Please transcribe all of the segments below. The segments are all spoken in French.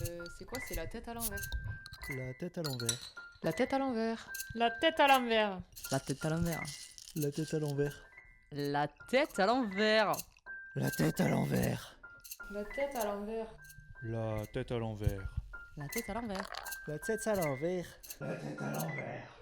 C'est quoi? C'est la tête à l'envers. La tête à l'envers. La tête à l'envers. La tête à l'envers. La tête à l'envers. La tête à l'envers. La tête à l'envers. La tête à l'envers. La tête à l'envers. La tête à l'envers. La tête à l'envers. La tête à l'envers. La tête à l'envers.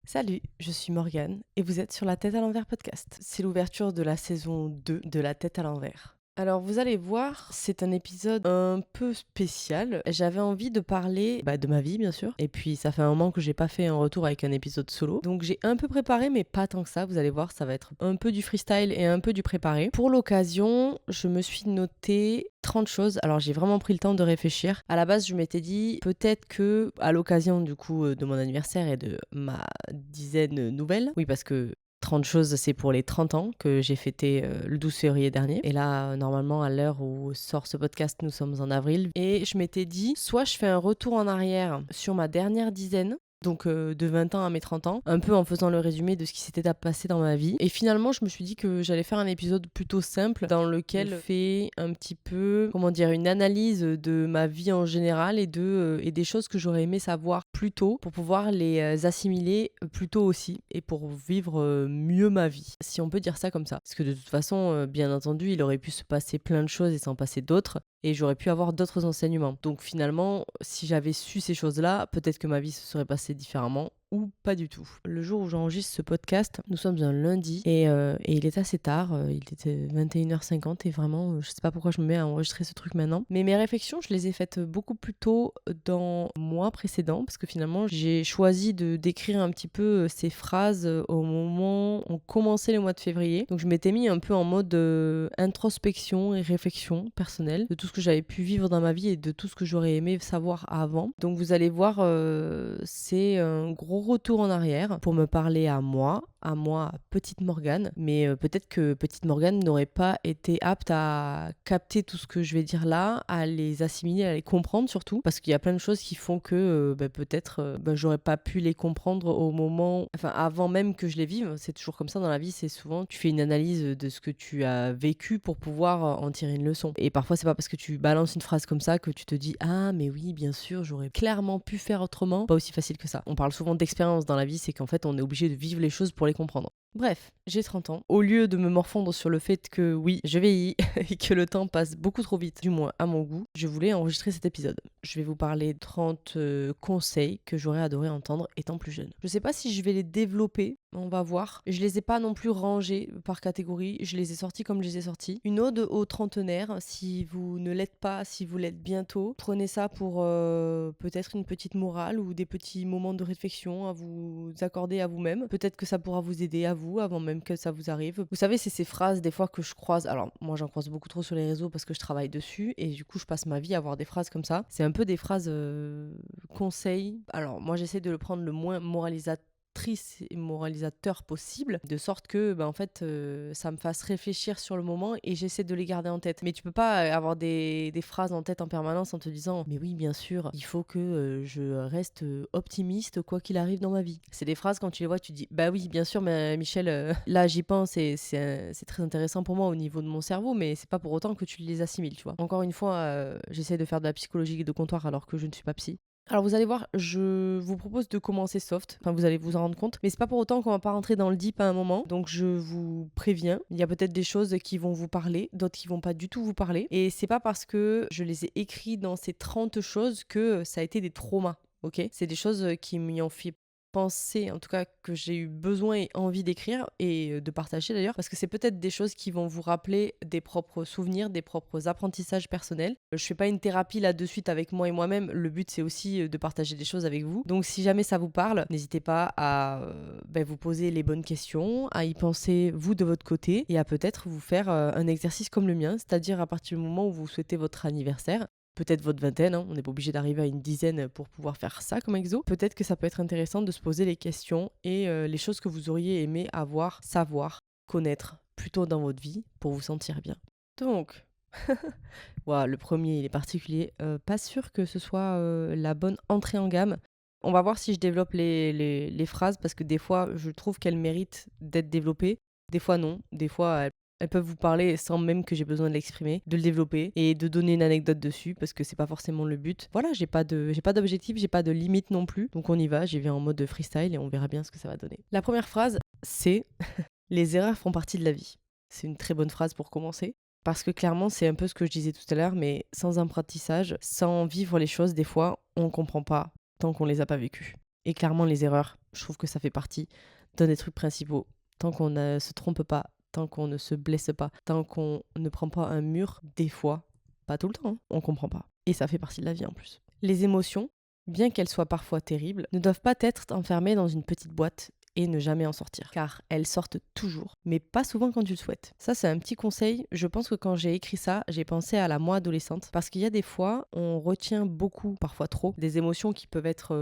Salut, je suis Morgane et vous êtes sur La Tête à l'envers podcast. C'est l'ouverture de la saison 2 de La Tête à l'envers. Alors vous allez voir, c'est un épisode un peu spécial. J'avais envie de parler de ma vie bien sûr. Et puis ça fait un moment que j'ai pas fait un retour avec un épisode solo. Donc j'ai un peu préparé mais pas tant que ça. Vous allez voir, ça va être un peu du freestyle et un peu du préparé. Pour l'occasion, je me suis noté 30 choses. Alors j'ai vraiment pris le temps de réfléchir. À la base, je m'étais dit peut-être que à l'occasion du coup de mon anniversaire et de ma dizaine nouvelle. Oui, parce que 30 choses, c'est pour les 30 ans que j'ai fêté le 12 février dernier. Et là, normalement, à l'heure où sort ce podcast, nous sommes en avril. Et je m'étais dit, soit je fais un retour en arrière sur ma dernière dizaine, donc de 20 ans à mes 30 ans, un peu en faisant le résumé de ce qui s'était passé dans ma vie. Et finalement, je me suis dit que j'allais faire un épisode plutôt simple dans lequel je fais un petit peu, une analyse de ma vie en général et des choses que j'aurais aimé savoir plus tôt pour pouvoir les assimiler plus tôt aussi et pour vivre mieux ma vie, si on peut dire ça comme ça. Parce que de toute façon, bien entendu, il aurait pu se passer plein de choses et s'en passer d'autres. Et j'aurais pu avoir d'autres enseignements. Donc finalement, si j'avais su ces choses-là, peut-être que ma vie se serait passée différemment ou pas du tout. Le jour où j'enregistre ce podcast, nous sommes un lundi et il est assez tard, il était 21h50 et vraiment, je sais pas pourquoi je me mets à enregistrer ce truc maintenant. Mais mes réflexions, je les ai faites beaucoup plus tôt dans le mois précédent parce que finalement, j'ai choisi de décrire un petit peu ces phrases au moment où on commençait le mois de février. Donc je m'étais mis un peu en mode introspection et réflexion personnelle de tout ce que j'avais pu vivre dans ma vie et de tout ce que j'aurais aimé savoir avant. Donc vous allez voir, c'est un gros retour en arrière pour me parler à moi, petite Morgane. Mais peut-être que petite Morgane n'aurait pas été apte à capter tout ce que je vais dire là, à les assimiler, à les comprendre surtout. Parce qu'il y a plein de choses qui font que peut-être j'aurais pas pu les comprendre au moment, enfin avant même que je les vive. C'est toujours comme ça dans la vie, c'est souvent tu fais une analyse de ce que tu as vécu pour pouvoir en tirer une leçon. Et parfois c'est pas parce que tu balances une phrase comme ça que tu te dis ah mais oui bien sûr j'aurais clairement pu faire autrement. Pas aussi facile que ça. On parle souvent d'expérience dans la vie, c'est qu'en fait on est obligé de vivre les choses pour les comprendre. Bref, j'ai 30 ans. Au lieu de me morfondre sur le fait que oui, je vieillis et que le temps passe beaucoup trop vite, du moins à mon goût, je voulais enregistrer cet épisode. Je vais vous parler de 30 conseils que j'aurais adoré entendre étant plus jeune. Je sais pas si je vais les développer, on va voir. Je les ai pas non plus rangés par catégorie, je les ai sortis comme je les ai sortis. Une ode aux trentenaires, si vous ne l'êtes pas, si vous l'êtes bientôt, prenez ça pour peut-être une petite morale ou des petits moments de réflexion à vous accorder à vous-même. Peut-être que ça pourra vous aider à vous avant même que ça vous arrive. Vous savez, c'est ces phrases des fois que je croise. Alors moi j'en croise beaucoup trop sur les réseaux parce que je travaille dessus et du coup je passe ma vie à avoir des phrases comme ça. C'est un peu des phrases conseils. Alors moi j'essaie de le prendre le moins moralisateur et moralisateur possible, de sorte que en fait ça me fasse réfléchir sur le moment et j'essaie de les garder en tête. Mais tu peux pas avoir des phrases en tête en permanence en te disant mais oui bien sûr il faut que je reste optimiste quoi qu'il arrive dans ma vie. C'est des phrases quand tu les vois tu te dis bah oui bien sûr mais Michel là j'y pense et c'est très intéressant pour moi au niveau de mon cerveau mais c'est pas pour autant que tu les assimiles tu vois. Encore une fois j'essaie de faire de la psychologie de comptoir alors que je ne suis pas psy. Alors vous allez voir, je vous propose de commencer soft, enfin vous allez vous en rendre compte, mais c'est pas pour autant qu'on va pas rentrer dans le deep à un moment, donc je vous préviens, il y a peut-être des choses qui vont vous parler, d'autres qui vont pas du tout vous parler, et c'est pas parce que je les ai écrits dans ces 30 choses que ça a été des traumas, ok? C'est des choses qui m'y ont fait penser, en tout cas que j'ai eu besoin et envie d'écrire et de partager d'ailleurs, parce que c'est peut-être des choses qui vont vous rappeler des propres souvenirs, des propres apprentissages personnels. Je fais pas une thérapie là de suite avec moi et moi-même, le but c'est aussi de partager des choses avec vous. Donc si jamais ça vous parle, n'hésitez pas à vous poser les bonnes questions, à y penser vous de votre côté et à peut-être vous faire un exercice comme le mien, c'est-à-dire à partir du moment où vous souhaitez votre anniversaire, peut-être votre vingtaine, hein, on n'est pas obligé d'arriver à une dizaine pour pouvoir faire ça comme exo. Peut-être que ça peut être intéressant de se poser les questions et les choses que vous auriez aimé avoir, savoir, connaître plus tôt dans votre vie pour vous sentir bien. Donc, voilà, le premier il est particulier, pas sûr que ce soit la bonne entrée en gamme. On va voir si je développe les phrases parce que des fois je trouve qu'elles méritent d'être développées, des fois non, des fois Elles peuvent vous parler sans même que j'ai besoin de l'exprimer, de le développer et de donner une anecdote dessus parce que c'est pas forcément le but. Voilà, j'ai pas d'objectif, j'ai pas de limite non plus. Donc on y va, j'y vais en mode freestyle et on verra bien ce que ça va donner. La première phrase, c'est les erreurs font partie de la vie. C'est une très bonne phrase pour commencer. Parce que clairement, c'est un peu ce que je disais tout à l'heure, mais sans apprentissage, sans vivre les choses, des fois, on ne comprend pas tant qu'on ne les a pas vécues. Et clairement, les erreurs, je trouve que ça fait partie d'un des trucs principaux. Tant qu'on ne se trompe pas, tant qu'on ne se blesse pas, tant qu'on ne prend pas un mur, des fois, pas tout le temps, on ne comprend pas. Et ça fait partie de la vie en plus. Les émotions, bien qu'elles soient parfois terribles, ne doivent pas être enfermées dans une petite boîte et ne jamais en sortir. Car elles sortent toujours, mais pas souvent quand tu le souhaites. Ça, c'est un petit conseil. Je pense que quand j'ai écrit ça, j'ai pensé à la moi adolescente. Parce qu'il y a des fois, on retient beaucoup, parfois trop, des émotions qui peuvent être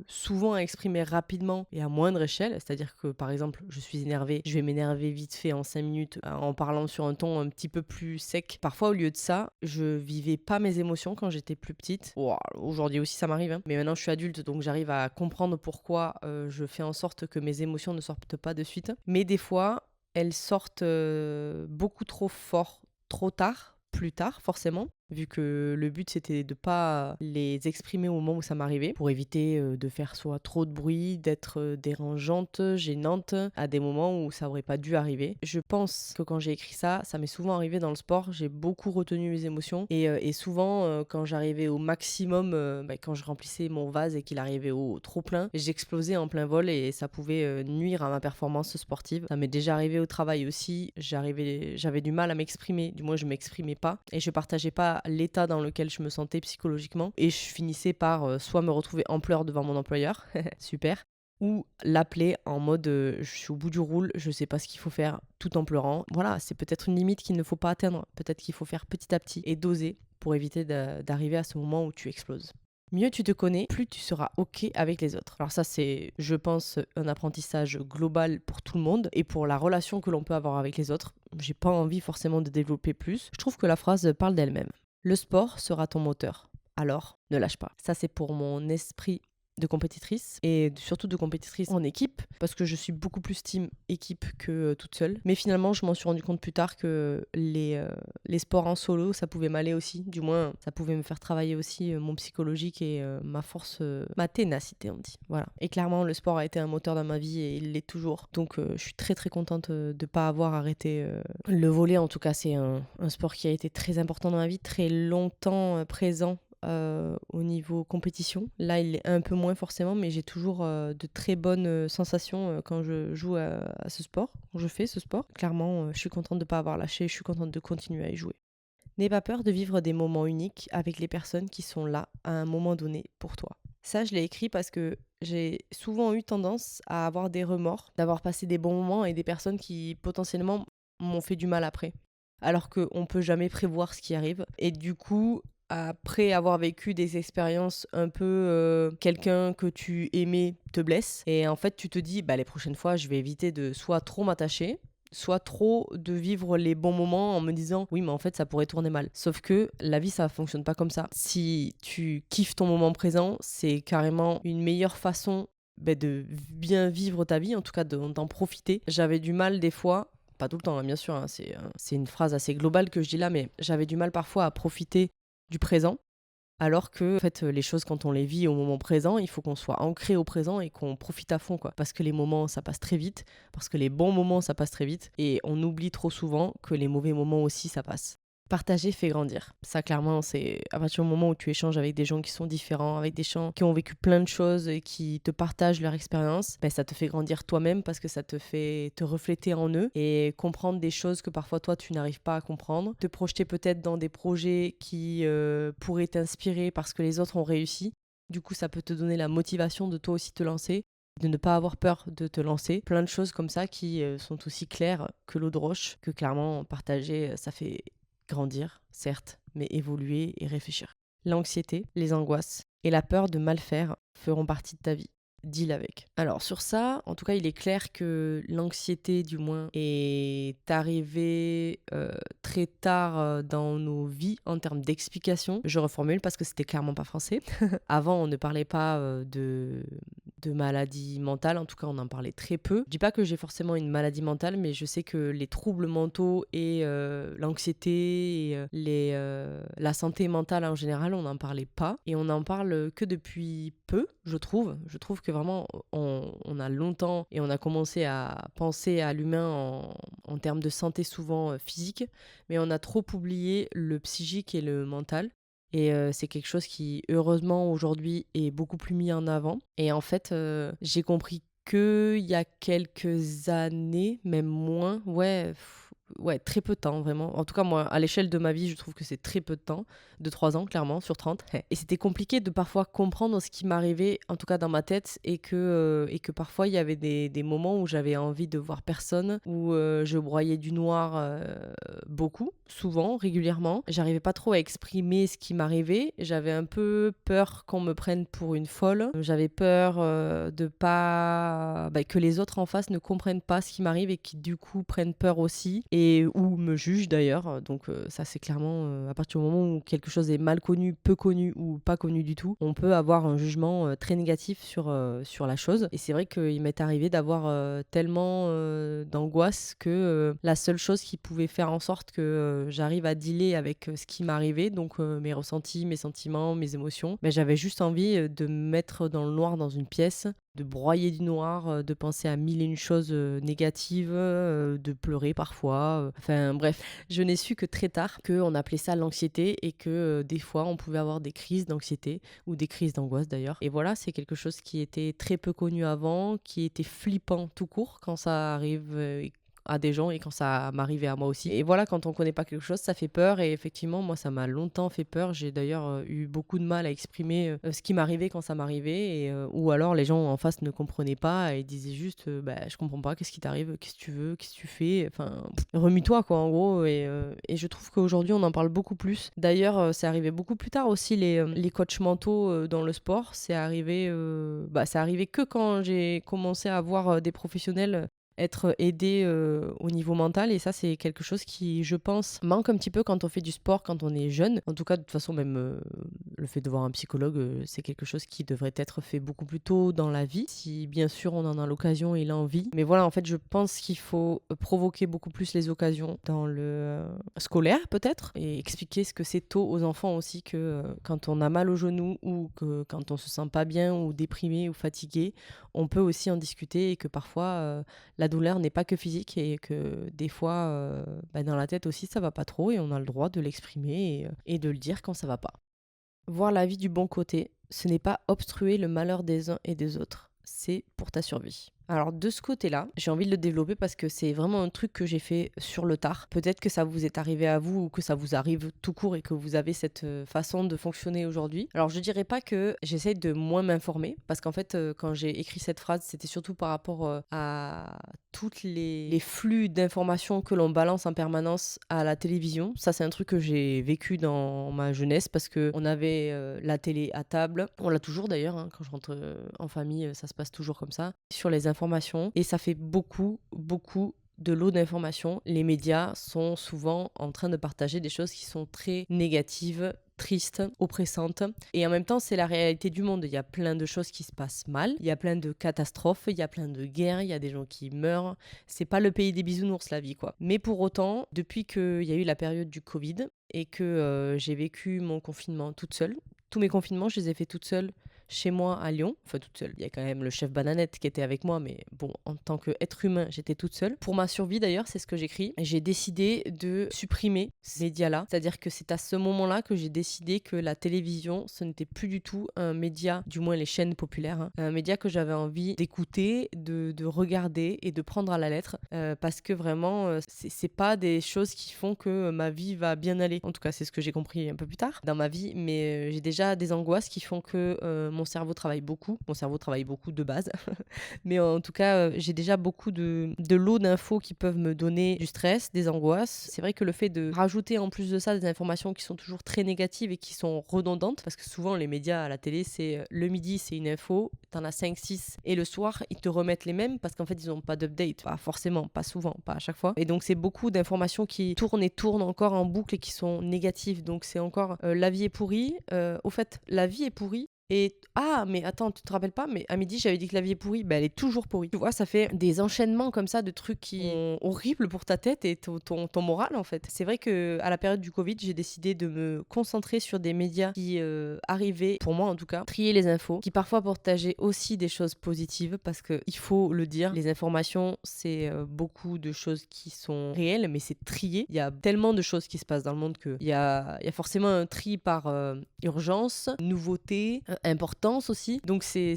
souvent exprimées rapidement et à moindre échelle. C'est-à-dire que, par exemple, je suis énervée, je vais m'énerver vite fait en 5 minutes en parlant sur un ton un petit peu plus sec. Parfois, au lieu de ça, je vivais pas mes émotions quand j'étais plus petite. Wow, aujourd'hui aussi, ça m'arrive. Mais maintenant, je suis adulte, donc j'arrive à comprendre pourquoi je fais en sorte que mes émotions ne sortent pas de suite. Mais des fois, elles sortent beaucoup trop fort, trop tard, plus tard forcément, vu que le but c'était de pas les exprimer au moment où ça m'arrivait, pour éviter de faire soit trop de bruit, d'être dérangeante, gênante, à des moments où ça aurait pas dû arriver. Je pense que quand j'ai écrit ça, ça m'est souvent arrivé dans le sport, j'ai beaucoup retenu mes émotions, et souvent quand j'arrivais au maximum, quand je remplissais mon vase et qu'il arrivait au trop plein, j'explosais en plein vol et ça pouvait nuire à ma performance sportive. Ça m'est déjà arrivé au travail aussi, j'avais du mal à m'exprimer, du moins je m'exprimais pas, et je partageais pas l'état dans lequel je me sentais psychologiquement, et je finissais par soit me retrouver en pleurs devant mon employeur, super, ou l'appeler en mode je suis au bout du roule, je sais pas ce qu'il faut faire, tout en pleurant. Voilà, c'est peut-être une limite qu'il ne faut pas atteindre, peut-être qu'il faut faire petit à petit et doser pour éviter d'arriver à ce moment où tu exploses. Mieux tu te connais, plus tu seras OK avec les autres. Alors ça, c'est, je pense, un apprentissage global pour tout le monde et pour la relation que l'on peut avoir avec les autres. J'ai pas envie forcément de développer plus. Je trouve que la phrase parle d'elle-même. Le sport sera ton moteur. Alors, ne lâche pas. Ça, c'est pour mon esprit de compétitrice et surtout de compétitrice en équipe, parce que je suis beaucoup plus team équipe que toute seule. Mais finalement, je m'en suis rendu compte plus tard que les sports en solo, ça pouvait m'aller aussi. Du moins, ça pouvait me faire travailler aussi mon psychologique et ma force, ma ténacité, on dit. Voilà. Et clairement, le sport a été un moteur dans ma vie et il l'est toujours. Donc, je suis très très contente de ne pas avoir arrêté le volley. En tout cas, c'est un sport qui a été très important dans ma vie, très longtemps présent au niveau compétition. Là, il est un peu moins forcément, mais j'ai toujours de très bonnes sensations quand je joue à ce sport, quand je fais ce sport. Clairement, je suis contente de ne pas avoir lâché, je suis contente de continuer à y jouer. N'aie pas peur de vivre des moments uniques avec les personnes qui sont là à un moment donné pour toi. Ça, je l'ai écrit parce que j'ai souvent eu tendance à avoir des remords, d'avoir passé des bons moments et des personnes qui potentiellement m'ont fait du mal après. Alors qu'on ne peut jamais prévoir ce qui arrive. Et du coup, après avoir vécu des expériences un peu quelqu'un que tu aimais te blesse, et en fait tu te dis les prochaines fois je vais éviter de soit trop m'attacher, soit trop de vivre les bons moments en me disant oui mais en fait ça pourrait tourner mal. Sauf que la vie ça fonctionne pas comme ça. Si tu kiffes ton moment présent, c'est carrément une meilleure façon de bien vivre ta vie, en tout cas d'en profiter. J'avais du mal des fois, pas tout le temps bien sûr, c'est une phrase assez globale que je dis là, mais j'avais du mal parfois à profiter du présent, alors que en fait, les choses quand on les vit au moment présent, il faut qu'on soit ancré au présent et qu'on profite à fond, quoi. Parce que les moments ça passe très vite, parce que les bons moments ça passe très vite, et on oublie trop souvent que les mauvais moments aussi ça passe. Partager fait grandir. Ça, clairement, c'est à partir du moment où tu échanges avec des gens qui sont différents, avec des gens qui ont vécu plein de choses et qui te partagent leur expérience, ça te fait grandir toi-même parce que ça te fait te refléter en eux et comprendre des choses que parfois toi tu n'arrives pas à comprendre. Te projeter peut-être dans des projets qui pourraient t'inspirer parce que les autres ont réussi. Du coup, ça peut te donner la motivation de toi aussi te lancer, de ne pas avoir peur de te lancer. Plein de choses comme ça qui sont aussi claires que l'eau de roche, que clairement partager, ça fait grandir, certes, mais évoluer et réfléchir. L'anxiété, les angoisses et la peur de mal faire feront partie de ta vie. Deal avec. Alors sur ça, en tout cas, il est clair que l'anxiété, du moins, est arrivée très tard dans nos vies en termes d'explication. Je reformule parce que c'était clairement pas français. Avant, on ne parlait pas de maladie mentale. En tout cas, on en parlait très peu. Je dis pas que j'ai forcément une maladie mentale, mais je sais que les troubles mentaux et l'anxiété et la santé mentale en général, on n'en parlait pas. Et on n'en parle que depuis peu, je trouve. Je trouve que vraiment, on a longtemps et on a commencé à penser à l'humain en termes de santé souvent physique, mais on a trop oublié le psychique et le mental. Et c'est quelque chose qui, heureusement, aujourd'hui est beaucoup plus mis en avant. Et en fait, j'ai compris qu'il y a quelques années, même moins, ouais, très peu de temps, vraiment. En tout cas, moi, à l'échelle de ma vie, je trouve que c'est très peu de temps, de 3 ans, clairement, sur 30. Et c'était compliqué de parfois comprendre ce qui m'arrivait, en tout cas dans ma tête, et que parfois, il y avait des moments où j'avais envie de voir personne, où je broyais du noir beaucoup, souvent, régulièrement. J'arrivais pas trop à exprimer ce qui m'arrivait. J'avais un peu peur qu'on me prenne pour une folle. J'avais peur de pas... que les autres en face ne comprennent pas ce qui m'arrive et qui, du coup, prennent peur aussi. Et ou me jugent d'ailleurs. Donc ça c'est clairement à partir du moment où quelque chose est mal connu, peu connu ou pas connu du tout, on peut avoir un jugement très négatif sur la chose. Et c'est vrai qu'il m'est arrivé d'avoir tellement d'angoisse que la seule chose qui pouvait faire en sorte que j'arrive à dealer avec ce qui m'arrivait, donc mes ressentis, mes sentiments, mes émotions, mais j'avais juste envie de me mettre dans le noir dans une pièce, de broyer du noir, de penser à mille et une choses négatives, de pleurer parfois. Enfin bref, je n'ai su que très tard qu'on appelait ça l'anxiété et que des fois on pouvait avoir des crises d'anxiété ou des crises d'angoisse d'ailleurs. Et voilà, c'est quelque chose qui était très peu connu avant, qui était flippant tout court quand ça arrive à des gens et quand ça m'arrivait à moi aussi. Et voilà, quand on connaît pas quelque chose, ça fait peur et effectivement, moi, ça m'a longtemps fait peur. J'ai d'ailleurs eu beaucoup de mal à exprimer ce qui m'arrivait quand ça m'arrivait et, ou alors les gens en face ne comprenaient pas et disaient juste je comprends pas, qu'est-ce qui t'arrive, qu'est-ce que tu veux, qu'est-ce que tu fais, enfin, remue-toi quoi en gros et je trouve qu'aujourd'hui on en parle beaucoup plus. D'ailleurs, c'est arrivé beaucoup plus tard aussi les coachs mentaux dans le sport. C'est arrivé que quand j'ai commencé à voir des professionnels être aidé au niveau mental et ça c'est quelque chose qui je pense manque un petit peu quand on fait du sport quand on est jeune. En tout cas de toute façon même le fait de voir un psychologue c'est quelque chose qui devrait être fait beaucoup plus tôt dans la vie si bien sûr on en a l'occasion et l'envie. Mais voilà, en fait je pense qu'il faut provoquer beaucoup plus les occasions dans le scolaire peut-être et expliquer ce que c'est tôt aux enfants aussi que quand on a mal au genou ou que quand on se sent pas bien ou déprimé ou fatigué, on peut aussi en discuter et que parfois la douleur n'est pas que physique et que des fois, dans la tête aussi, ça va pas trop et on a le droit de l'exprimer et de le dire quand ça va pas. Voir la vie du bon côté, ce n'est pas obstruer le malheur des uns et des autres, c'est pour ta survie. Alors de ce côté-là, j'ai envie de le développer parce que c'est vraiment un truc que j'ai fait sur le tard. Peut-être que ça vous est arrivé à vous ou que ça vous arrive tout court et que vous avez cette façon de fonctionner aujourd'hui. Alors je dirais pas que j'essaie de moins m'informer parce qu'en fait quand j'ai écrit cette phrase, c'était surtout par rapport à toutes les flux d'informations que l'on balance en permanence à la télévision. Ça c'est un truc que j'ai vécu dans ma jeunesse parce qu'on avait la télé à table. On l'a toujours d'ailleurs, hein, quand je rentre en famille, ça se passe toujours comme ça. Sur les informations et ça fait beaucoup de lot d'informations. Les médias sont souvent en train de partager des choses qui sont très négatives, tristes, oppressantes. Et en même temps, c'est la réalité du monde. Il y a plein de choses qui se passent mal. Il y a plein de catastrophes. Il y a plein de guerres. Il y a des gens qui meurent. C'est pas le pays des bisounours, la vie, quoi. Mais pour autant, depuis qu'il y a eu la période du Covid et que j'ai vécu mon confinement toute seule, tous mes confinements, je les ai faits toute seule chez moi à Lyon, enfin toute seule. Il y a quand même le chef Bananette qui était avec moi, mais bon, en tant qu'être humain, j'étais toute seule. Pour ma survie d'ailleurs, c'est ce que j'écris. J'ai décidé de supprimer ces médias-là. C'est-à-dire que c'est à ce moment-là que j'ai décidé que la télévision, ce n'était plus du tout un média, du moins les chaînes populaires, hein, un média que j'avais envie d'écouter, de regarder et de prendre à la lettre. Parce que vraiment, c'est pas des choses qui font que ma vie va bien aller. En tout cas, c'est ce que j'ai compris un peu plus tard dans ma vie. Mais j'ai déjà des angoisses qui font que mon cerveau travaille beaucoup. Mon cerveau travaille beaucoup de base. Mais en tout cas, j'ai déjà beaucoup de lots d'infos qui peuvent me donner du stress, des angoisses. C'est vrai que le fait de rajouter en plus de ça des informations qui sont toujours très négatives et qui sont redondantes, parce que souvent les médias à la télé, c'est le midi, c'est une info, t'en as 5-6, et le soir, ils te remettent les mêmes parce qu'en fait, ils n'ont pas d'update. Pas forcément, pas souvent, pas à chaque fois. Et donc, c'est beaucoup d'informations qui tournent et tournent encore en boucle et qui sont négatives. Donc, c'est encore la vie est pourrie. Au fait, la vie est pourrie. Et ah, mais attends, tu te rappelles pas? Mais à midi, j'avais dit que la vie est pourrie. Ben, elle est toujours pourrie. Tu vois, ça fait des enchaînements comme ça de trucs qui sont horribles pour ta tête et ton moral, en fait. C'est vrai que à la période du Covid, j'ai décidé de me concentrer sur des médias qui arrivaient, pour moi en tout cas, trier les infos, qui parfois partageaient aussi des choses positives, parce que il faut le dire, les informations, c'est beaucoup de choses qui sont réelles, mais c'est trié. Il y a tellement de choses qui se passent dans le monde qu'il y a forcément un tri par urgence, nouveauté, importance aussi. Donc c'est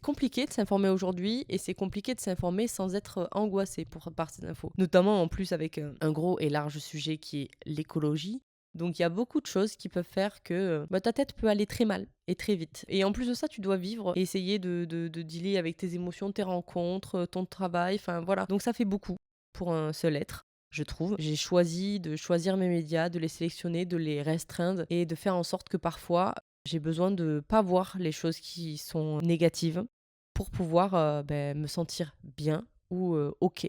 compliqué de s'informer aujourd'hui, et c'est compliqué de s'informer sans être angoissé par ces infos. Notamment en plus avec un gros et large sujet qui est l'écologie. Donc il y a beaucoup de choses qui peuvent faire que ta tête peut aller très mal et très vite. Et en plus de ça, tu dois vivre et essayer de dealer avec tes émotions, tes rencontres, ton travail, enfin voilà. Donc ça fait beaucoup pour un seul être, je trouve. J'ai choisi de choisir mes médias, de les sélectionner, de les restreindre et de faire en sorte que parfois, j'ai besoin de pas voir les choses qui sont négatives pour pouvoir me sentir bien ou ok.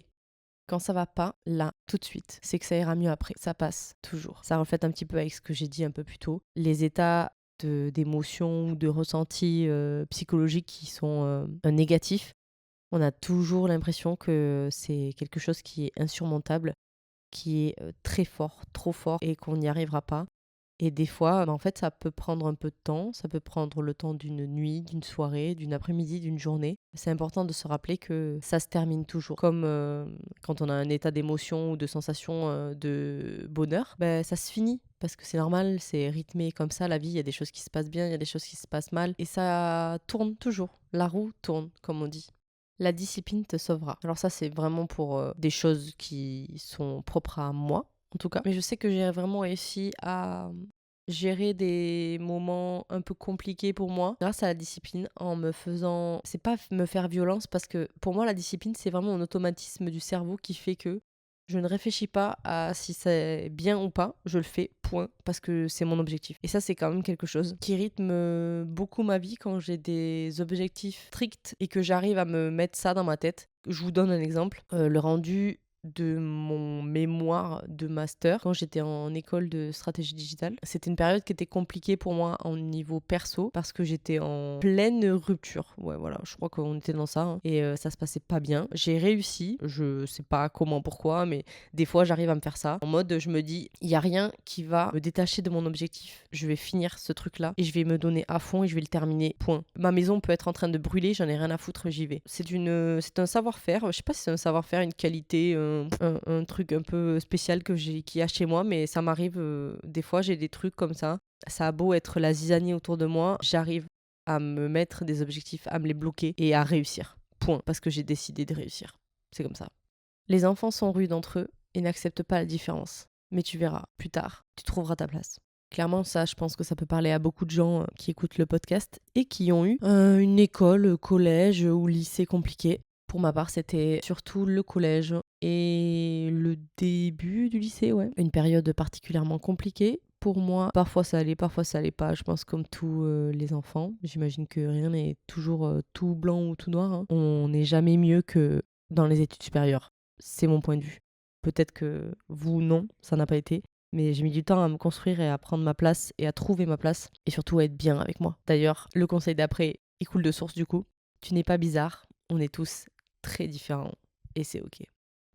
Quand ça va pas, là, tout de suite, c'est que ça ira mieux après. Ça passe, toujours. Ça reflète un petit peu avec ce que j'ai dit un peu plus tôt. Les états d'émotion ou de ressenti psychologiques qui sont négatifs, on a toujours l'impression que c'est quelque chose qui est insurmontable, qui est très fort, trop fort, et qu'on n'y arrivera pas. Et des fois, en fait, ça peut prendre un peu de temps. Ça peut prendre le temps d'une nuit, d'une soirée, d'une après-midi, d'une journée. C'est important de se rappeler que ça se termine toujours. Comme quand on a un état d'émotion ou de sensation de bonheur, ça se finit. Parce que c'est normal, c'est rythmé comme ça, la vie. Il y a des choses qui se passent bien, il y a des choses qui se passent mal. Et ça tourne toujours. La roue tourne, comme on dit. La discipline te sauvera. Alors ça, c'est vraiment pour des choses qui sont propres à moi, en tout cas. Mais je sais que j'ai vraiment réussi à gérer des moments un peu compliqués pour moi grâce à la discipline, en me faisant... C'est pas me faire violence, parce que pour moi, la discipline, c'est vraiment un automatisme du cerveau qui fait que je ne réfléchis pas à si c'est bien ou pas, je le fais, point, parce que c'est mon objectif. Et ça, c'est quand même quelque chose qui rythme beaucoup ma vie quand j'ai des objectifs stricts et que j'arrive à me mettre ça dans ma tête. Je vous donne un exemple. Le rendu de mon mémoire de master quand j'étais en école de stratégie digitale. C'était une période qui était compliquée pour moi en niveau perso parce que j'étais en pleine rupture. Ouais, voilà, je crois qu'on était dans ça hein. Et ça se passait pas bien. J'ai réussi, je sais pas comment, pourquoi, mais des fois j'arrive à me faire ça. En mode, je me dis, il y a rien qui va me détacher de mon objectif. Je vais finir ce truc-là et je vais me donner à fond et je vais le terminer, point. Ma maison peut être en train de brûler, j'en ai rien à foutre, j'y vais. C'est un savoir-faire, je sais pas si c'est un savoir-faire, une qualité, un truc un peu spécial qu'il y a chez moi, mais ça m'arrive des fois, j'ai des trucs comme ça. Ça a beau être la zizanie autour de moi, j'arrive à me mettre des objectifs, à me les bloquer et à réussir. Point. Parce que j'ai décidé de réussir. C'est comme ça. Les enfants sont rudes entre eux et n'acceptent pas la différence. Mais tu verras, plus tard, tu trouveras ta place. Clairement, ça, je pense que ça peut parler à beaucoup de gens qui écoutent le podcast et qui ont eu une école, collège ou lycée compliqué. Pour ma part, c'était surtout le collège et le début du lycée, ouais. Une période particulièrement compliquée pour moi. Parfois ça allait pas, je pense, comme tous les enfants. J'imagine que rien n'est toujours tout blanc ou tout noir. Hein. On n'est jamais mieux que dans les études supérieures. C'est mon point de vue. Peut-être que vous, non, ça n'a pas été. Mais j'ai mis du temps à me construire et à prendre ma place et à trouver ma place. Et surtout à être bien avec moi. D'ailleurs, le conseil d'après, il coule de source du coup. Tu n'es pas bizarre, on est tous très différents et c'est ok.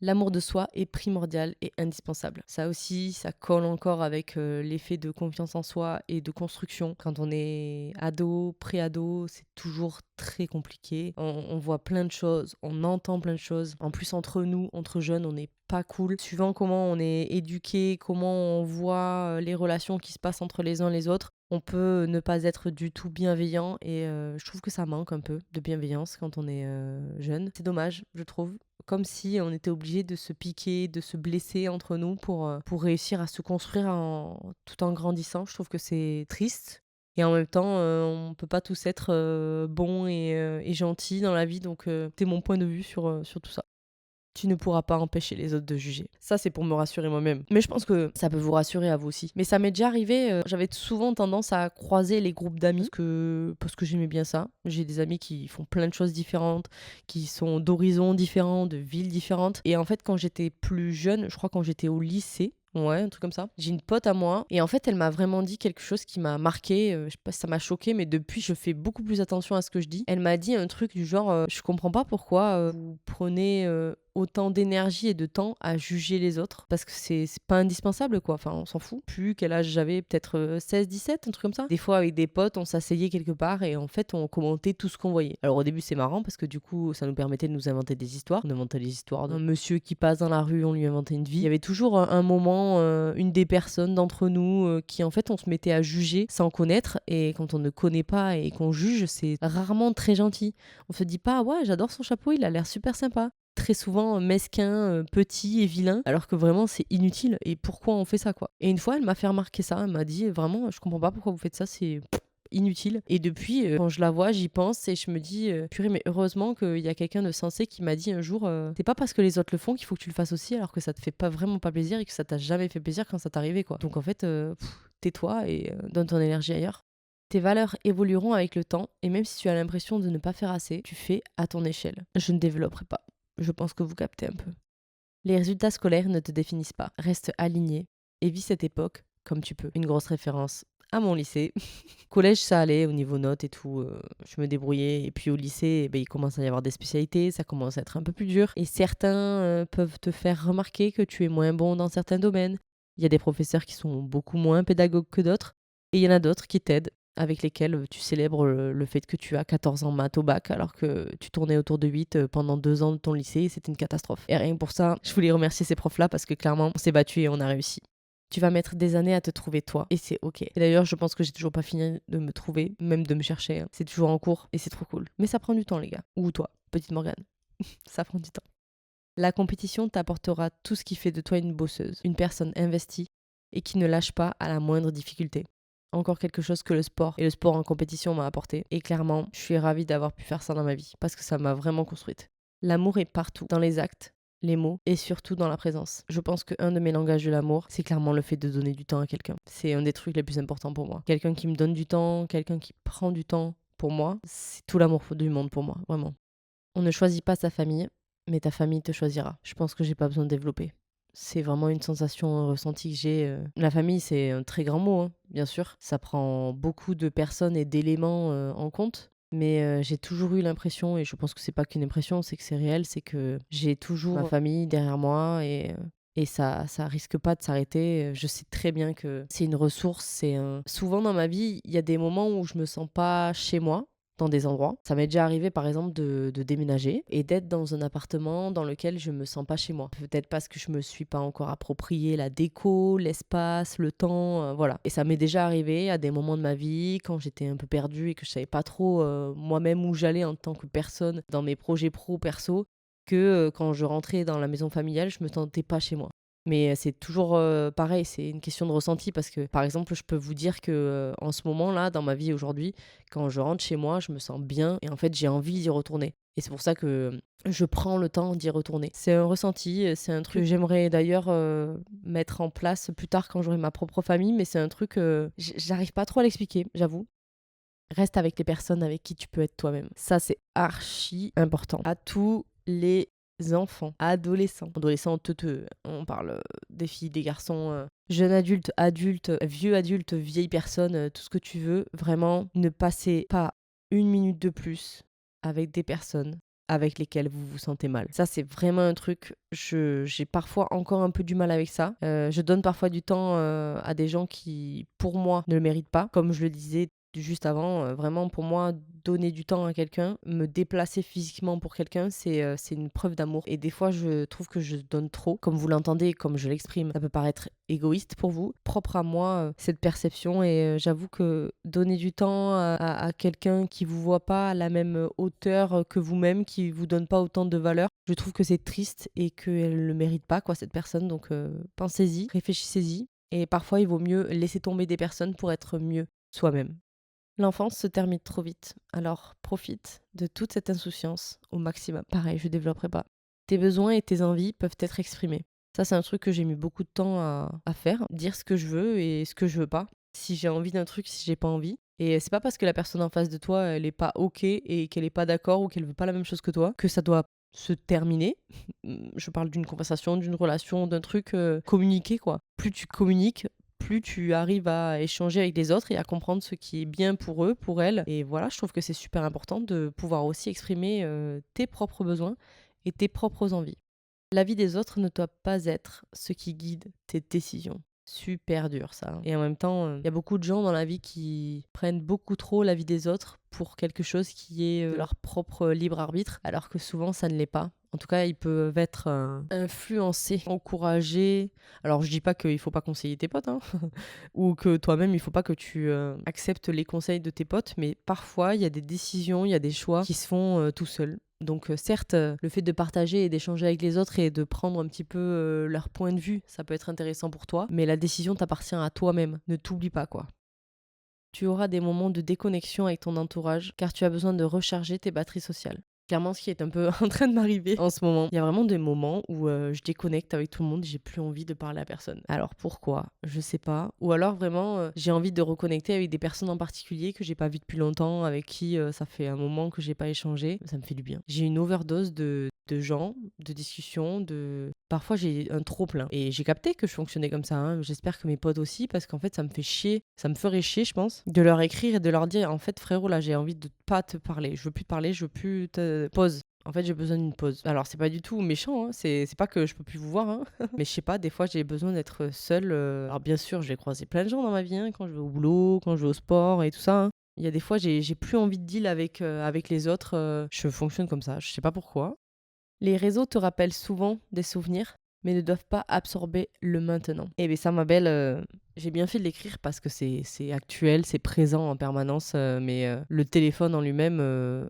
L'amour de soi est primordial et indispensable. Ça aussi, ça colle encore avec l'effet de confiance en soi et de construction. Quand on est ado, pré-ado, c'est toujours très compliqué. On voit plein de choses, on entend plein de choses. En plus, entre nous, entre jeunes, on n'est pas cool. Suivant comment on est éduqué, comment on voit les relations qui se passent entre les uns et les autres, on peut ne pas être du tout bienveillant et je trouve que ça manque un peu de bienveillance quand on est jeune. C'est dommage, je trouve. Comme si on était obligé de se piquer, de se blesser entre nous pour réussir à se construire tout en grandissant. Je trouve que c'est triste. Et en même temps, on peut pas tous être bons et gentils dans la vie. Donc, c'est mon point de vue sur tout ça. Tu ne pourras pas empêcher les autres de juger. Ça, c'est pour me rassurer moi-même. Mais je pense que ça peut vous rassurer à vous aussi. Mais ça m'est déjà arrivé, j'avais souvent tendance à croiser les groupes d'amis parce que j'aimais bien ça. J'ai des amis qui font plein de choses différentes, qui sont d'horizons différents, de villes différentes. Et en fait, quand j'étais plus jeune, je crois quand j'étais au lycée, Ouais, un truc comme ça. J'ai une pote à moi et en fait, elle m'a vraiment dit quelque chose qui m'a marqué. Je sais pas si ça m'a choqué, mais depuis, je fais beaucoup plus attention à ce que je dis. Elle m'a dit un truc du genre, je comprends pas pourquoi vous prenez autant d'énergie et de temps à juger les autres parce que c'est pas indispensable quoi. Enfin, on s'en fout. Plus quel âge j'avais, peut-être 16, 17, un truc comme ça. Des fois, avec des potes, on s'asseyait quelque part et en fait, on commentait tout ce qu'on voyait. Alors au début, c'est marrant parce que du coup, ça nous permettait de nous inventer des histoires. On inventait les histoires d'un monsieur qui passe dans la rue, on lui inventait une vie. Il y avait toujours un moment, une des personnes d'entre nous qui en fait, on se mettait à juger sans connaître. Et quand on ne connaît pas et qu'on juge, c'est rarement très gentil. On se dit pas, ouais, j'adore son chapeau, il a l'air super sympa. Très souvent mesquin, petit et vilain, alors que vraiment c'est inutile. Et pourquoi on fait ça quoi? Et une fois, elle m'a fait remarquer ça. Elle m'a dit vraiment, je comprends pas pourquoi vous faites ça, c'est inutile. Et depuis, quand je la vois, j'y pense et je me dis, purée, mais heureusement qu'il y a quelqu'un de sensé qui m'a dit un jour, c'est pas parce que les autres le font qu'il faut que tu le fasses aussi, alors que ça te fait pas vraiment pas plaisir et que ça t'a jamais fait plaisir quand ça t'arrivait quoi. Donc en fait, tais-toi et donne ton énergie ailleurs. Tes valeurs évolueront avec le temps et même si tu as l'impression de ne pas faire assez, tu fais à ton échelle. Je ne développerai pas. Je pense que vous captez un peu. Les résultats scolaires ne te définissent pas. Reste aligné et vis cette époque comme tu peux. Une grosse référence à mon lycée. Collège, ça allait au niveau notes et tout. Je me débrouillais. Et puis au lycée, il commence à y avoir des spécialités. Ça commence à être un peu plus dur. Et certains peuvent te faire remarquer que tu es moins bon dans certains domaines. Il y a des professeurs qui sont beaucoup moins pédagogues que d'autres. Et il y en a d'autres qui t'aident, avec lesquels tu célèbres le fait que tu as 14 ans maths au bac alors que tu tournais autour de 8 pendant 2 ans de ton lycée et c'était une catastrophe. Et rien que pour ça, je voulais remercier ces profs-là parce que clairement, on s'est battu et on a réussi. Tu vas mettre des années à te trouver toi et c'est ok. Et d'ailleurs, je pense que j'ai toujours pas fini de me trouver, même de me chercher. Hein. C'est toujours en cours et c'est trop cool. Mais ça prend du temps, les gars. Ou toi, petite Morgane. Ça prend du temps. La compétition t'apportera tout ce qui fait de toi une bosseuse, une personne investie et qui ne lâche pas à la moindre difficulté. Encore quelque chose que le sport et le sport en compétition m'a apporté. Et clairement, je suis ravie d'avoir pu faire ça dans ma vie parce que ça m'a vraiment construite. L'amour est partout, dans les actes, les mots et surtout dans la présence. Je pense qu'un de mes langages de l'amour, c'est clairement le fait de donner du temps à quelqu'un. C'est un des trucs les plus importants pour moi. Quelqu'un qui me donne du temps, quelqu'un qui prend du temps pour moi, c'est tout l'amour du monde pour moi, vraiment. On ne choisit pas sa famille, mais ta famille te choisira. Je pense que j'ai pas besoin de développer. C'est vraiment une sensation, un ressenti que j'ai. La famille, c'est un très grand mot, hein, bien sûr. Ça prend beaucoup de personnes et d'éléments en compte. Mais j'ai toujours eu l'impression, et je pense que c'est pas qu'une impression, c'est que c'est réel, c'est que j'ai toujours ma famille derrière moi et ça risque pas de s'arrêter. Je sais très bien que c'est une ressource. Souvent dans ma vie, il y a des moments où je me sens pas chez moi dans des endroits. Ça m'est déjà arrivé par exemple de déménager et d'être dans un appartement dans lequel je me sens pas chez moi. Peut-être parce que je me suis pas encore approprié la déco, l'espace, le temps, voilà. Et ça m'est déjà arrivé à des moments de ma vie quand j'étais un peu perdue et que je savais pas trop moi-même où j'allais en tant que personne dans mes projets pro perso que quand je rentrais dans la maison familiale, je me sentais pas chez moi. Mais c'est toujours pareil, c'est une question de ressenti parce que, par exemple, je peux vous dire que en ce moment-là, dans ma vie aujourd'hui, quand je rentre chez moi, je me sens bien et en fait, j'ai envie d'y retourner. Et c'est pour ça que je prends le temps d'y retourner. C'est un ressenti, c'est un truc que j'aimerais d'ailleurs mettre en place plus tard quand j'aurai ma propre famille, mais c'est un truc, j'arrive pas trop à l'expliquer, j'avoue. Reste avec les personnes avec qui tu peux être toi-même. Ça, c'est archi important. À tous les enfants, adolescents, on parle des filles, des garçons, jeunes adultes, vieux adultes, vieilles personnes, tout ce que tu veux. Vraiment, ne passez pas une minute de plus avec des personnes avec lesquelles vous vous sentez mal. Ça, c'est vraiment un truc, j'ai parfois encore un peu du mal avec ça. Je donne parfois du temps à des gens qui, pour moi, ne le méritent pas. Comme je le disais juste avant, vraiment pour moi, donner du temps à quelqu'un, me déplacer physiquement pour quelqu'un, c'est une preuve d'amour. Et des fois, je trouve que je donne trop. Comme vous l'entendez, comme je l'exprime, ça peut paraître égoïste pour vous. Propre à moi, cette perception. Et j'avoue que donner du temps à quelqu'un qui vous voit pas à la même hauteur que vous-même, qui vous donne pas autant de valeur, je trouve que c'est triste et qu'elle ne le mérite pas, quoi, cette personne. Donc pensez-y, réfléchissez-y. Et parfois, il vaut mieux laisser tomber des personnes pour être mieux soi-même. L'enfance se termine trop vite, alors profite de toute cette insouciance au maximum. Pareil, je développerai pas. Tes besoins et tes envies peuvent être exprimés. Ça, c'est un truc que j'ai mis beaucoup de temps à faire, dire ce que je veux et ce que je veux pas. Si j'ai envie d'un truc, si j'ai pas envie. Et c'est pas parce que la personne en face de toi, elle est pas ok et qu'elle est pas d'accord ou qu'elle veut pas la même chose que toi, que ça doit se terminer. Je parle d'une conversation, d'une relation, d'un truc communiqué, quoi. Plus tu communiques, plus tu arrives à échanger avec les autres et à comprendre ce qui est bien pour eux, pour elles. Et voilà, je trouve que c'est super important de pouvoir aussi exprimer tes propres besoins et tes propres envies. La vie des autres ne doit pas être ce qui guide tes décisions. Super dur ça. Et en même temps, il y a beaucoup de gens dans la vie qui prennent beaucoup trop la vie des autres pour quelque chose qui est de leur propre libre arbitre, alors que souvent ça ne l'est pas. En tout cas, ils peuvent être influencés, encouragés. Alors, je dis pas qu'il faut pas conseiller tes potes, hein, ou que toi-même, il faut pas que tu acceptes les conseils de tes potes, mais parfois, il y a des décisions, il y a des choix qui se font tout seuls. Donc certes, le fait de partager et d'échanger avec les autres et de prendre un petit peu leur point de vue, ça peut être intéressant pour toi, mais la décision t'appartient à toi-même. Ne t'oublie pas, quoi. Tu auras des moments de déconnexion avec ton entourage car tu as besoin de recharger tes batteries sociales. Clairement, ce qui est un peu en train de m'arriver en ce moment. Il y a vraiment des moments où je déconnecte avec tout le monde, j'ai plus envie de parler à personne. Alors pourquoi? Je sais pas. Ou alors vraiment, j'ai envie de reconnecter avec des personnes en particulier que j'ai pas vues depuis longtemps, avec qui ça fait un moment que j'ai pas échangé. Ça me fait du bien. J'ai une overdose de gens, de discussions, Parfois j'ai un trop plein. Et j'ai capté que je fonctionnais comme ça. Hein. J'espère que mes potes aussi, parce qu'en fait ça me fait chier. Ça me ferait chier, je pense, de leur écrire et de leur dire, en fait frérot, là j'ai envie de pas te parler. Je veux plus te parler, je veux plus te... Pause. En fait, j'ai besoin d'une pause. Alors, c'est pas du tout méchant, hein. C'est pas que je peux plus vous voir, hein. Mais je sais pas, des fois, j'ai besoin d'être seule. Alors, bien sûr, je vais croiser plein de gens dans ma vie, hein, quand je vais au boulot, quand je vais au sport et tout ça. Hein. Il y a des fois, j'ai plus envie de deal avec les autres. Je fonctionne comme ça, je sais pas pourquoi. Les réseaux te rappellent souvent des souvenirs, mais ne doivent pas absorber le maintenant. Et bien ça, ma belle, j'ai bien fait de l'écrire parce que c'est actuel, c'est présent en permanence, mais le téléphone en lui-même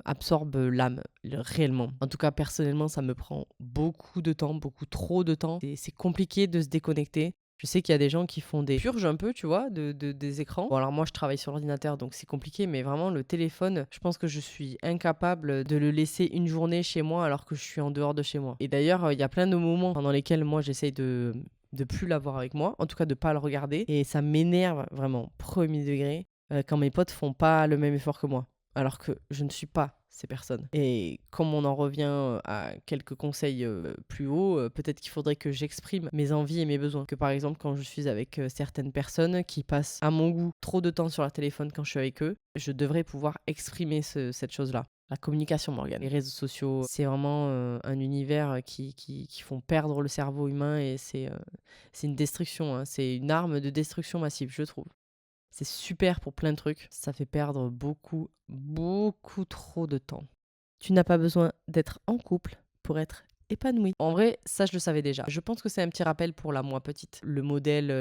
absorbe l'âme, réellement. En tout cas, personnellement, ça me prend beaucoup de temps, beaucoup trop de temps. C'est compliqué de se déconnecter. Je sais qu'il y a des gens qui font des purges un peu, tu vois, des écrans. Bon, alors moi, je travaille sur l'ordinateur, donc c'est compliqué, mais vraiment, le téléphone, je pense que je suis incapable de le laisser une journée chez moi alors que je suis en dehors de chez moi. Et d'ailleurs, il y a plein de moments pendant lesquels moi, j'essaye de plus l'avoir avec moi, en tout cas de pas le regarder. Et ça m'énerve vraiment, premier degré, quand mes potes font pas le même effort que moi, alors que je ne suis pas ces personnes. Et comme on en revient à quelques conseils plus haut, peut-être qu'il faudrait que j'exprime mes envies et mes besoins. Que par exemple, quand je suis avec certaines personnes qui passent à mon goût trop de temps sur leur téléphone quand je suis avec eux, je devrais pouvoir exprimer cette chose-là. La communication, Morgane. Les réseaux sociaux, c'est vraiment un univers qui font perdre le cerveau humain et c'est une destruction. Hein. C'est une arme de destruction massive, je trouve. C'est super pour plein de trucs. Ça fait perdre beaucoup, beaucoup trop de temps. Tu n'as pas besoin d'être en couple pour être épanoui. En vrai, ça, je le savais déjà. Je pense que c'est un petit rappel pour la moi petite. Le modèle,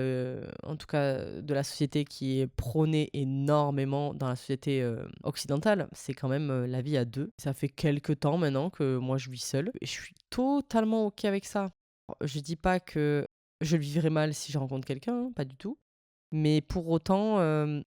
en tout cas, de la société qui est prôné énormément dans la société occidentale, c'est quand même la vie à deux. Ça fait quelques temps maintenant que moi, je vis seule. Et je suis totalement OK avec ça. Je dis pas que je le vivrai mal si je rencontre quelqu'un, hein, pas du tout. Mais pour autant, il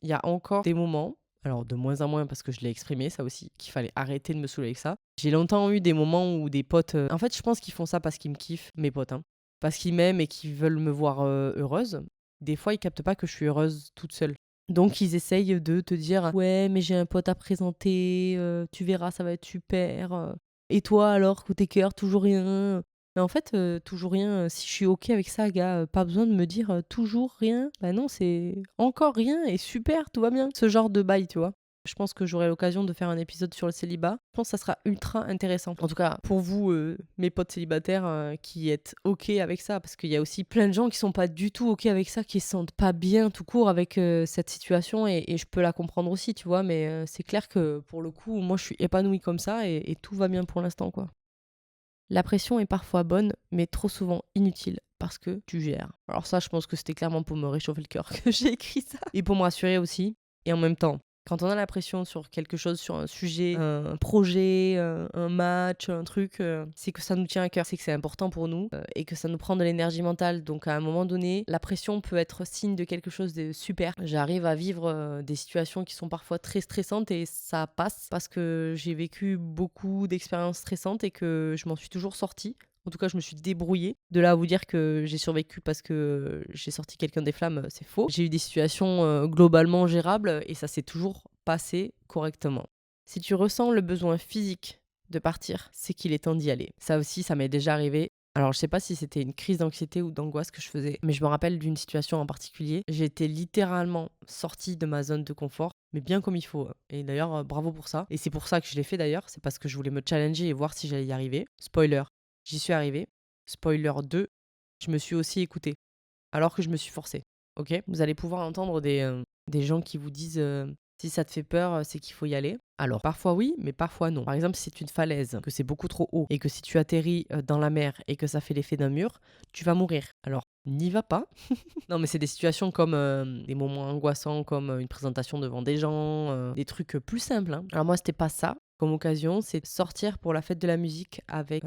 y a encore des moments, alors de moins en moins parce que je l'ai exprimé ça aussi, qu'il fallait arrêter de me saouler avec ça. J'ai longtemps eu des moments où des potes... En fait, je pense qu'ils font ça parce qu'ils me kiffent, mes potes. Hein. Parce qu'ils m'aiment et qu'ils veulent me voir heureuse. Des fois, ils captent pas que je suis heureuse toute seule. Donc, ils essayent de te dire « Ouais, mais j'ai un pote à présenter, tu verras, ça va être super. Et toi alors, côté cœur, toujours rien ?» Mais en fait, toujours rien, si je suis OK avec ça, gars, pas besoin de me dire toujours rien. Bah non, c'est encore rien et super, tout va bien. Ce genre de bail, tu vois. Je pense que j'aurai l'occasion de faire un épisode sur le célibat. Je pense que ça sera ultra intéressant. En tout cas, pour vous, mes potes célibataires qui êtes OK avec ça, parce qu'il y a aussi plein de gens qui sont pas du tout OK avec ça, qui se sentent pas bien tout court avec cette situation et je peux la comprendre aussi, tu vois. Mais c'est clair que pour le coup, moi, je suis épanouie comme ça et tout va bien pour l'instant, quoi. La pression est parfois bonne, mais trop souvent inutile, parce que tu gères. Alors ça, je pense que c'était clairement pour me réchauffer le cœur que j'ai écrit ça. Et pour me rassurer aussi. Et en même temps, quand on a la pression sur quelque chose, sur un sujet, un projet, un match, un truc, c'est que ça nous tient à cœur, c'est que c'est important pour nous et que ça nous prend de l'énergie mentale. Donc à un moment donné, la pression peut être signe de quelque chose de super. J'arrive à vivre des situations qui sont parfois très stressantes et ça passe parce que j'ai vécu beaucoup d'expériences stressantes et que je m'en suis toujours sortie. En tout cas, je me suis débrouillée. De là à vous dire que j'ai survécu parce que j'ai sorti quelqu'un des flammes, c'est faux. J'ai eu des situations globalement gérables et ça s'est toujours passé correctement. Si tu ressens le besoin physique de partir, c'est qu'il est temps d'y aller. Ça aussi, ça m'est déjà arrivé. Alors, je sais pas si c'était une crise d'anxiété ou d'angoisse que je faisais, mais je me rappelle d'une situation en particulier. J'étais littéralement sortie de ma zone de confort, mais bien comme il faut. Et d'ailleurs, bravo pour ça. Et c'est pour ça que je l'ai fait d'ailleurs. C'est parce que je voulais me challenger et voir si j'allais y arriver. Spoiler, j'y suis arrivée. Spoiler 2, je me suis aussi écoutée, alors que je me suis forcée. Ok ? Vous allez pouvoir entendre des gens qui vous disent si ça te fait peur, c'est qu'il faut y aller. Alors, parfois oui, mais parfois non. Par exemple, si c'est une falaise, que c'est beaucoup trop haut, et que si tu atterris dans la mer et que ça fait l'effet d'un mur, tu vas mourir. Alors, n'y va pas. Non, mais c'est des situations comme des moments angoissants, comme une présentation devant des gens, des trucs plus simples. Hein. Alors moi, c'était pas ça. Comme occasion, c'est sortir pour la fête de la musique avec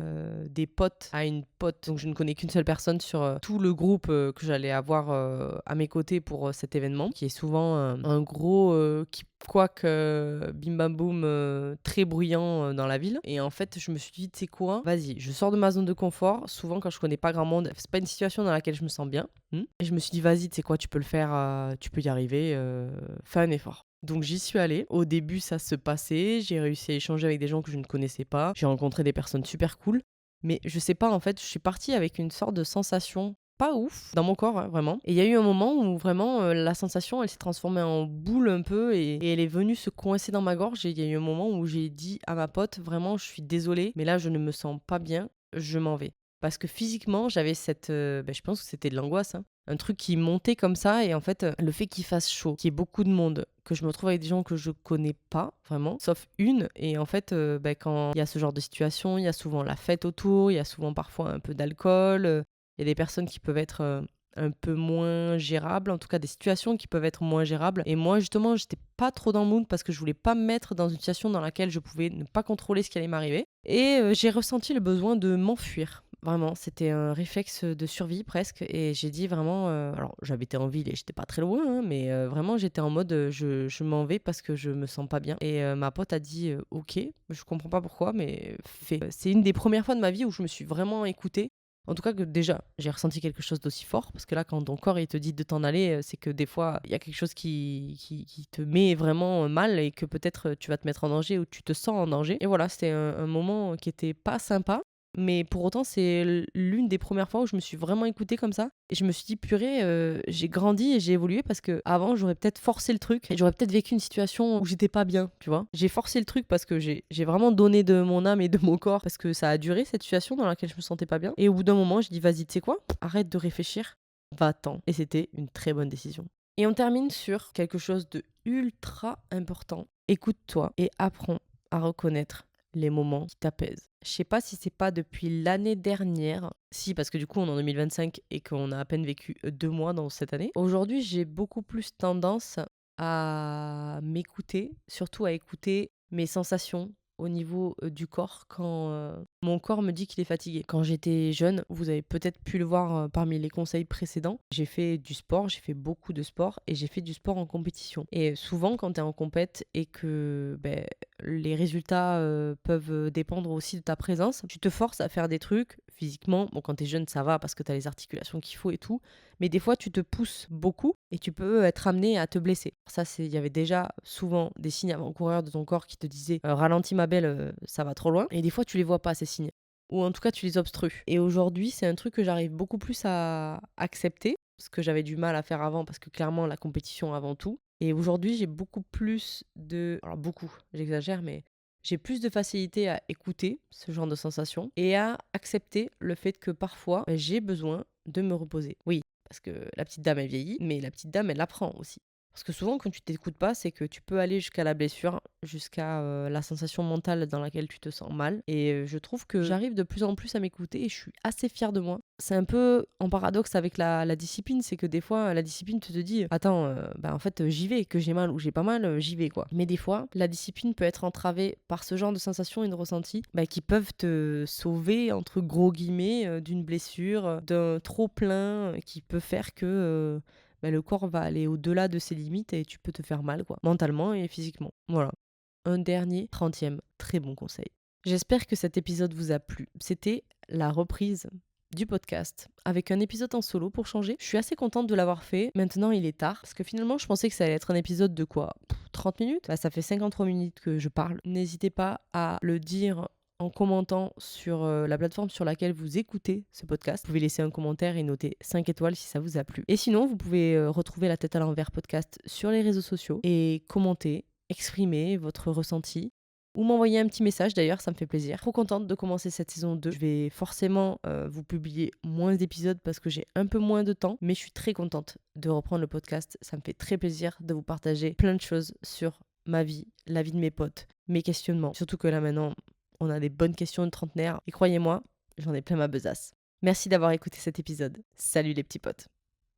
des potes à une pote. Donc je ne connais qu'une seule personne sur tout le groupe que j'allais avoir à mes côtés pour cet événement, qui est souvent un gros quack bim bam boum très bruyant dans la ville. Et en fait, je me suis dit, tu sais quoi, vas-y, je sors de ma zone de confort. Souvent, quand je connais pas grand monde, c'est pas une situation dans laquelle je me sens bien. Et je me suis dit, vas-y, tu sais quoi, tu peux le faire, tu peux y arriver, fais un effort. Donc j'y suis allée. Au début, ça se passait. J'ai réussi à échanger avec des gens que je ne connaissais pas. J'ai rencontré des personnes super cool. Mais je sais pas, en fait, je suis partie avec une sorte de sensation pas ouf dans mon corps, hein, vraiment. Et il y a eu un moment où vraiment la sensation, elle s'est transformée en boule un peu et elle est venue se coincer dans ma gorge. Et il y a eu un moment où j'ai dit à ma pote, vraiment, je suis désolée, mais là, je ne me sens pas bien. Je m'en vais. Parce que physiquement, j'avais cette... je pense que c'était de l'angoisse, hein. Un truc qui montait comme ça. Et en fait, le fait qu'il fasse chaud, qu'il y ait beaucoup de monde, que je me retrouve avec des gens que je connais pas, vraiment, sauf une. Et en fait, quand il y a ce genre de situation, il y a souvent la fête autour, il y a souvent parfois un peu d'alcool. Il y a des personnes qui peuvent être un peu moins gérables, en tout cas des situations qui peuvent être moins gérables. Et moi, justement, j'étais pas trop dans le mood parce que je voulais pas me mettre dans une situation dans laquelle je pouvais ne pas contrôler ce qui allait m'arriver. Et j'ai ressenti le besoin de m'enfuir. Vraiment, c'était un réflexe de survie presque. Et j'ai dit vraiment... alors, j'habitais en ville et j'étais pas très loin, hein, mais vraiment, j'étais en mode je m'en vais parce que je me sens pas bien. Et ma pote a dit ok, je comprends pas pourquoi, mais fais. C'est une des premières fois de ma vie où je me suis vraiment écoutée. En tout cas, que déjà, j'ai ressenti quelque chose d'aussi fort. Parce que là, quand ton corps il te dit de t'en aller, c'est que des fois, il y a quelque chose qui te met vraiment mal et que peut-être tu vas te mettre en danger ou tu te sens en danger. Et voilà, c'était un moment qui était pas sympa. Mais pour autant, c'est l'une des premières fois où je me suis vraiment écoutée comme ça. Et je me suis dit, purée, j'ai grandi et j'ai évolué parce que avant j'aurais peut-être forcé le truc et j'aurais peut-être vécu une situation où j'étais pas bien, tu vois. J'ai forcé le truc parce que j'ai vraiment donné de mon âme et de mon corps parce que ça a duré cette situation dans laquelle je me sentais pas bien. Et au bout d'un moment, je dis, vas-y, tu sais quoi, arrête de réfléchir, va-t'en. Et c'était une très bonne décision. Et on termine sur quelque chose de ultra important. Écoute-toi et apprends à reconnaître les moments qui t'apaisent. Je sais pas si c'est pas depuis l'année dernière, si parce que du coup on est en 2025 et qu'on a à peine vécu 2 mois dans cette année. Aujourd'hui j'ai beaucoup plus tendance à m'écouter, surtout à écouter mes sensations au niveau du corps quand mon corps me dit qu'il est fatigué. Quand j'étais jeune, vous avez peut-être pu le voir parmi les conseils précédents, j'ai fait du sport, j'ai fait beaucoup de sport et j'ai fait du sport en compétition. Et souvent quand tu es en compète et que les résultats peuvent dépendre aussi de ta présence, tu te forces à faire des trucs physiquement. Bon, quand tu es jeune, ça va parce que tu as les articulations qu'il faut et tout. Mais des fois, tu te pousses beaucoup et tu peux être amené à te blesser. Ça, il y avait déjà souvent des signes avant-coureurs de ton corps qui te disaient ralentis ma belle, ça va trop loin. Et des fois, tu les vois pas, ces signes. Ou en tout cas, tu les obstrues. Et aujourd'hui, c'est un truc que j'arrive beaucoup plus à accepter, ce que j'avais du mal à faire avant parce que clairement, la compétition avant tout. Et aujourd'hui, j'ai beaucoup plus de... Alors beaucoup, j'exagère, mais j'ai plus de facilité à écouter ce genre de sensations et à accepter le fait que parfois, j'ai besoin de me reposer. Oui, parce que la petite dame, elle vieillit, mais la petite dame, elle apprend aussi. Parce que souvent, quand tu t'écoutes pas, c'est que tu peux aller jusqu'à la blessure, jusqu'à la sensation mentale dans laquelle tu te sens mal. Et je trouve que j'arrive de plus en plus à m'écouter et je suis assez fière de moi. C'est un peu en paradoxe avec la discipline, c'est que des fois, la discipline te dit « Attends, en fait, j'y vais, que j'ai mal ou j'ai pas mal, j'y vais, quoi. » Mais des fois, la discipline peut être entravée par ce genre de sensations et de ressentis qui peuvent te sauver, entre gros guillemets, d'une blessure, d'un trop-plein qui peut faire que... le corps va aller au-delà de ses limites et tu peux te faire mal, quoi, mentalement et physiquement. Voilà. Un dernier, 30e, très bon conseil. J'espère que cet épisode vous a plu. C'était la reprise du podcast avec un épisode en solo pour changer. Je suis assez contente de l'avoir fait. Maintenant, il est tard parce que finalement, je pensais que ça allait être un épisode de quoi 30 minutes. Ça fait 53 minutes que je parle. N'hésitez pas à le dire en commentant sur la plateforme sur laquelle vous écoutez ce podcast. Vous pouvez laisser un commentaire et noter 5 étoiles si ça vous a plu. Et sinon, vous pouvez retrouver la Tête à l'envers podcast sur les réseaux sociaux et commenter, exprimer votre ressenti. Ou m'envoyer un petit message d'ailleurs, ça me fait plaisir. Trop contente de commencer cette saison 2. Je vais forcément vous publier moins d'épisodes parce que j'ai un peu moins de temps, mais je suis très contente de reprendre le podcast. Ça me fait très plaisir de vous partager plein de choses sur ma vie, la vie de mes potes, mes questionnements. Surtout que là maintenant, on a des bonnes questions de trentenaire. Et croyez-moi, j'en ai plein ma besace. Merci d'avoir écouté cet épisode. Salut les petits potes.